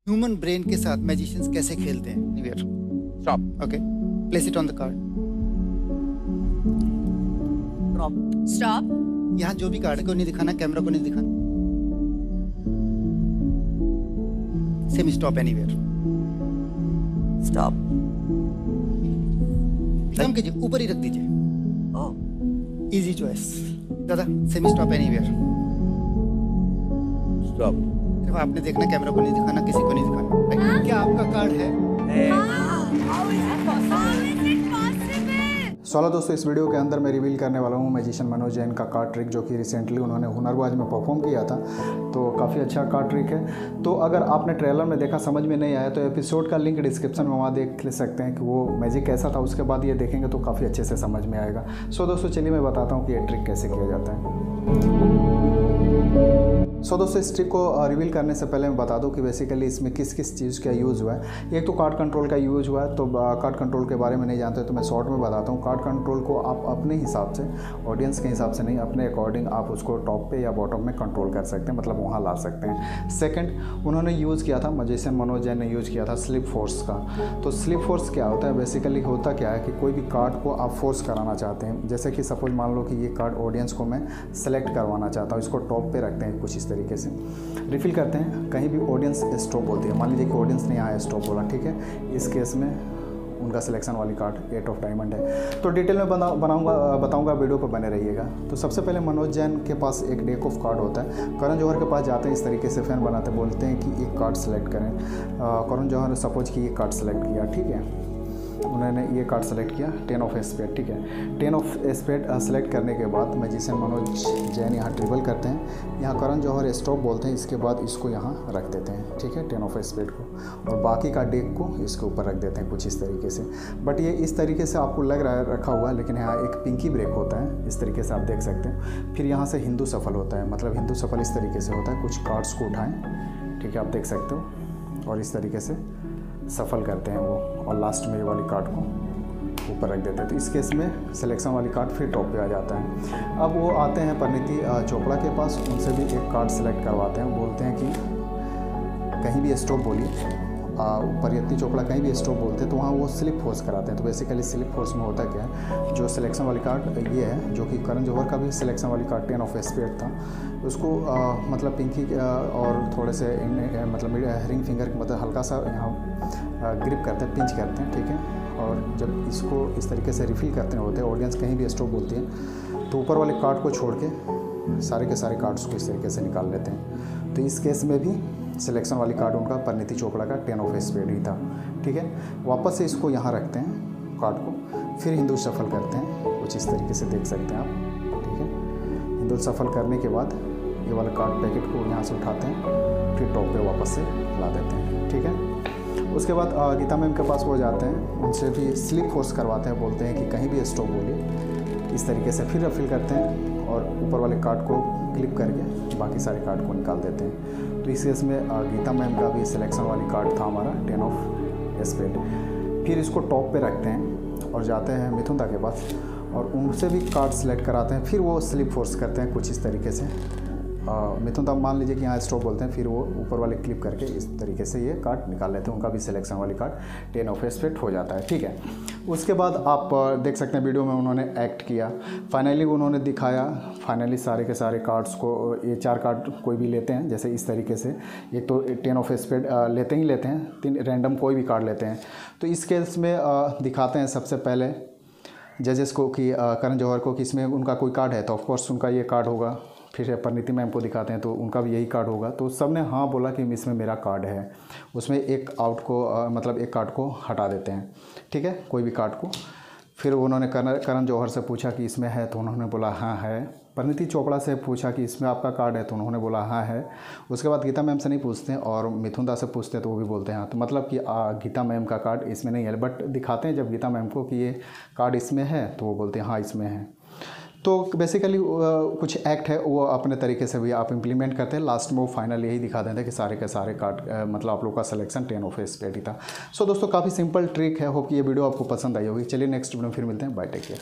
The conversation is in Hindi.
ह्यूमन ब्रेन के साथ मैजिशियंस कैसे खेलते हैं। Never stop. Okay, place it on the card. Stop. यहाँ जो भी कार्ड है को नहीं दिखाना, कैमरा को नहीं दिखाना। Semi stop anywhere. स्टॉप। काम कीजिए, ऊपर ही रख दीजिए। Easy choice. दादा सेमी स्टॉप एनीवेयर। स्टॉप। सिर्फ आपने देखना, कैमरा को नहीं दिखाना, किसी को नहीं दिखाना। क्या आपका कार्ड है? सोलह दोस्तों, इस वीडियो के अंदर मैं रिवील करने वाला हूँ मैजिशियन मनोज जैन का कार्ड ट्रिक, जो कि रिसेंटली उन्होंने हुनरबाज में परफॉर्म किया था। तो काफ़ी अच्छा कार्ड ट्रिक है। तो अगर आपने ट्रेलर में देखा, समझ में नहीं आया, तो एपिसोड का लिंक डिस्क्रिप्शन में वहाँ देख ले सकते हैं कि वो मैजिक कैसा था। उसके बाद ये देखेंगे तो काफ़ी अच्छे से समझ में आएगा। सो दोस्तों चलिए मैं बताता हूँ कि ये ट्रिक कैसे किया जाता है। सो दोस्तों, इस ट्रिक को रिवील करने से पहले मैं बता दूं कि बेसिकली इसमें किस किस चीज़ का यूज़ हुआ है। एक तो कार्ड कंट्रोल का यूज़ हुआ है। तो कार्ड कंट्रोल के बारे में नहीं जानते तो मैं शॉर्ट में बताता हूं। कार्ड कंट्रोल को आप अपने हिसाब से, ऑडियंस के हिसाब से नहीं, अपने अकॉर्डिंग आप उसको टॉप पे या बॉटम में कंट्रोल कर सकते हैं, मतलब वहाँ ला सकते हैं। सेकेंड, उन्होंने यूज़ किया था, मैजिशियन मनोज जैन ने यूज़ किया था स्लिप फोर्स का। तो स्लिप फोर्स क्या होता है? बेसिकली होता क्या है कि कोई भी कार्ड को आप फोर्स कराना चाहते हैं। जैसे कि सपोज मान लो कि ये कार्ड ऑडियंस को मैं सेलेक्ट करवाना चाहता हूँ, इसको टॉप पे रखते हैं कुछ इस तरीके से, रिफिल करते हैं। कहीं भी ऑडियंस स्टॉप बोलती है, मान लीजिए कि ऑडियंस ने यहाँ स्टॉप बोला, ठीक है। इस केस में उनका सिलेक्शन वाली कार्ड 8 ऑफ डायमंड है। तो डिटेल में बताऊंगा, वीडियो पर बने रहिएगा। तो सबसे पहले मनोज जैन के पास एक डेक ऑफ कार्ड होता है। करण जौहर के पास जाते हैं, इस तरीके से फैन बनाते, बोलते हैं कि एक कार्ड सेलेक्ट करें। करण जौहर सपोज कि ये कार्ड सेलेक्ट किया, ठीक है। उन्होंने ये कार्ड सेलेक्ट किया 10 ऑफ स्पेड, ठीक है। 10 ऑफ स्पेड सेलेक्ट करने के बाद मैजिशियन मनोज जैन यहाँ ट्रिबल करते हैं। यहाँ करण जौहर स्टॉप बोलते हैं, इसके बाद इसको यहाँ रख देते हैं, ठीक है, 10 ऑफ स्पेड को, और बाकी का डेक को इसके ऊपर रख देते हैं कुछ इस तरीके से। बट ये इस तरीके से आपको लग रहा है रखा हुआ है, लेकिन यहाँ एक पिंकी ब्रेक होता है, इस तरीके से आप देख सकते हैं। फिर यहाँ से हिंदू सफल होता है, मतलब हिंदू सफल इस तरीके से होता है। कुछ कार्ड्स को उठाएँ, ठीक है, आप देख सकते हो, और इस तरीके से सफल करते हैं वो, और लास्ट में ये वाली कार्ड को ऊपर रख देते हैं। तो इस केस में सिलेक्शन वाली कार्ड फिर टॉप पे आ जाता है। अब वो आते हैं परिणीति चोपड़ा के पास, उनसे भी एक कार्ड सेलेक्ट करवाते हैं। बोलते हैं कि कहीं भी स्टॉप बोलिए। परिणीति चोपड़ा कहीं भी स्टॉप बोलते हैं तो वहाँ वो स्लिप फोर्स कराते हैं। तो बेसिकली स्लिप फोर्स में होता क्या है, जो सिलेक्शन वाली कार्ड ये है, जो कि करण जौहर का भी सिलेक्शन वाली कार्ड 10 ऑफ स्पेड था, उसको मतलब पिंकी और थोड़े से मतलब रिंग फिंगर मतलब हल्का सा यहाँ ग्रिप करते हैं, पिंच करते हैं, ठीक है। और जब इसको इस तरीके से रिफिल करते होते हैं, ऑडियंस कहीं भी स्टॉप बोलती है, तो ऊपर वाले कार्ड को छोड़ के सारे के सारे कार्ड्स को इस तरीके से निकाल लेते हैं। तो इस केस में भी सिलेक्शन वाली कार्ड उनका परिणीति चोपड़ा का 10 ऑफ स्पेड ही था, ठीक है। वापस से इसको यहाँ रखते हैं कार्ड को, फिर हिंदू सफल करते हैं, कुछ इस तरीके से देख सकते हैं आप, ठीक है। हिंदू सफल करने के बाद ये वाला कार्ड पैकेट को यहाँ से उठाते हैं, फिर टॉप पे वापस से ला देते हैं, ठीक है। उसके बाद गीता मैम के पास वो जाते हैं, उनसे भी स्लिप फोर्स करवाते हैं, बोलते हैं कि कहीं भी स्टॉप बोलिए, इस तरीके से फिर रिफिल करते हैं, और ऊपर वाले कार्ड को क्लिक करके बाकी सारे कार्ड को निकाल देते हैं। तो इस केस में गीता मैम का भी सिलेक्शन वाली कार्ड था हमारा 10 ऑफ स्पेड। फिर इसको टॉप पे रखते हैं और जाते हैं मिथुन दा के पास, और उनसे भी कार्ड सेलेक्ट कराते हैं। फिर वो स्लिप फोर्स करते हैं कुछ इस तरीके से। मिथुन दा मान लीजिए कि यहाँ स्टॉप बोलते हैं, फिर वो ऊपर वाले क्लिप करके इस तरीके से ये कार्ड निकाल लेते हैं। उनका भी सिलेक्शन वाली कार्ड 10 ऑफ स्पेड हो जाता है, ठीक है। उसके बाद आप देख सकते हैं वीडियो में उन्होंने एक्ट किया, फाइनली उन्होंने दिखाया। फाइनली सारे के सारे कार्ड्स को, ये 4 कार्ड कोई भी लेते हैं, जैसे इस तरीके से। एक तो 10 ऑफ स्पेड लेते ही लेते हैं, 3 रैंडम कोई भी कार्ड लेते हैं। तो इस केस में दिखाते हैं सबसे पहले जजेस को कि करण जौहर को कि इसमें उनका कोई कार्ड है, तो ऑफकोर्स उनका ये कार्ड होगा। फिर परिणीति मैम को दिखाते हैं तो उनका भी यही कार्ड होगा। तो सब ने हाँ बोला कि इसमें मेरा कार्ड है। उसमें एक आउट को मतलब एक कार्ड को हटा देते हैं, ठीक है, कोई भी कार्ड को। फिर उन्होंने करण जौहर से पूछा कि इसमें है, तो उन्होंने बोला हाँ है। परिणीति चोपड़ा से पूछा कि इसमें आपका कार्ड है, तो उन्होंने बोला हाँ है। उसके बाद गीता मैम से नहीं पूछते हैं, और मिथुन दा से पूछते हैं तो वो भी बोलते हैं हाँ। तो मतलब कि गीता मैम का कार्ड इसमें नहीं है, बट दिखाते हैं जब गीता मैम को कि ये कार्ड इसमें है, तो वो बोलते हैं हाँ इसमें है। तो बेसिकली कुछ एक्ट है वो अपने तरीके से भी आप इम्प्लीमेंट करते हैं। लास्ट में वो फाइनल यही दिखा देते हैं कि सारे के सारे कार्ड मतलब आप लोग का सिलेक्शन 10 ऑफ स्पेड ही था। सो दोस्तों काफ़ी सिंपल ट्रिक है। होप कि ये वीडियो आपको पसंद आई होगी। चलिए नेक्स्ट वीडियो में फिर मिलते हैं। Bye, take care.